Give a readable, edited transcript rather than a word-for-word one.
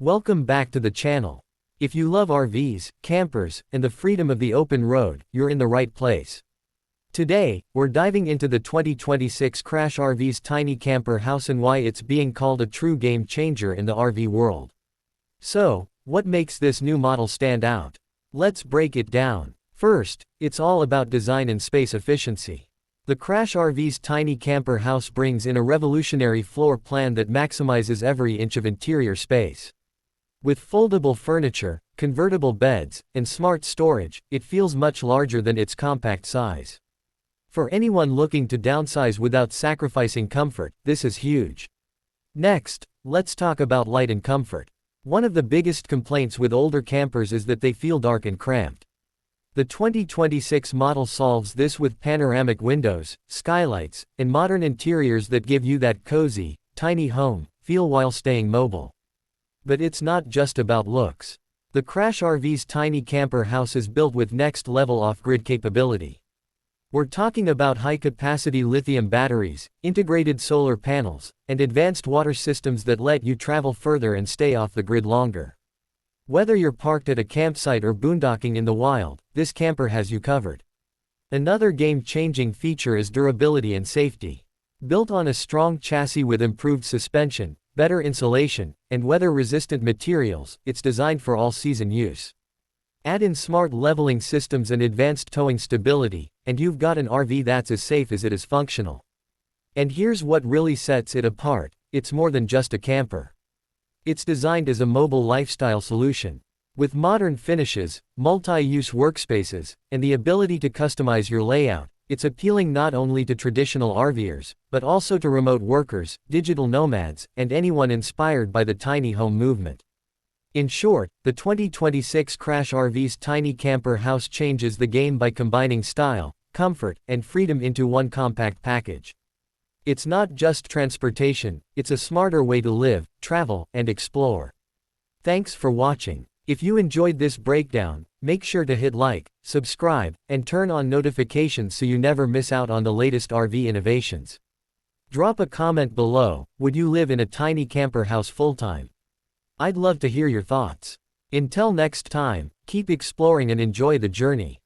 Welcome back to the channel. If you love RVs, campers, and the freedom of the open road, you're in the right place. Today, we're diving into the 2026 Crash RVs tiny camper house and why it's being called a true game changer in the RV world. So, what makes this new model stand out? Let's break it down. First, it's all about design and space efficiency. The Crash RVs tiny camper house brings in a revolutionary floor plan that maximizes every inch of interior space. With foldable furniture, convertible beds, and smart storage, it feels much larger than its compact size. For anyone looking to downsize without sacrificing comfort, this is huge. Next, let's talk about light and comfort. One of the biggest complaints with older campers is that they feel dark and cramped. The 2026 model solves this with panoramic windows, skylights, and modern interiors that give you that cozy, tiny home feel while staying mobile. But it's not just about looks. The Crash RVs tiny camper house is built with next-level off-grid capability. We're talking about high-capacity lithium batteries, integrated solar panels, and advanced water systems that let you travel further and stay off the grid longer. Whether you're parked at a campsite or boondocking in the wild, this camper has you covered. Another game-changing feature is durability and safety. Built on a strong chassis with improved suspension, better insulation, and weather-resistant materials, it's designed for all-season use. Add in smart leveling systems and advanced towing stability, and you've got an RV that's as safe as it is functional. And here's what really sets it apart: it's more than just a camper. It's designed as a mobile lifestyle solution. With modern finishes, multi-use workspaces, and the ability to customize your layout, it's appealing not only to traditional RVers, but also to remote workers, digital nomads, and anyone inspired by the tiny home movement. In short, the 2026 Crash RVs tiny camper house changes the game by combining style, comfort, and freedom into one compact package. It's not just transportation, it's a smarter way to live, travel, and explore. Thanks for watching. If you enjoyed this breakdown, make sure to hit like, subscribe, and turn on notifications so you never miss out on the latest RV innovations. Drop a comment below: would you live in a tiny camper house full-time? I'd love to hear your thoughts. Until next time, keep exploring and enjoy the journey.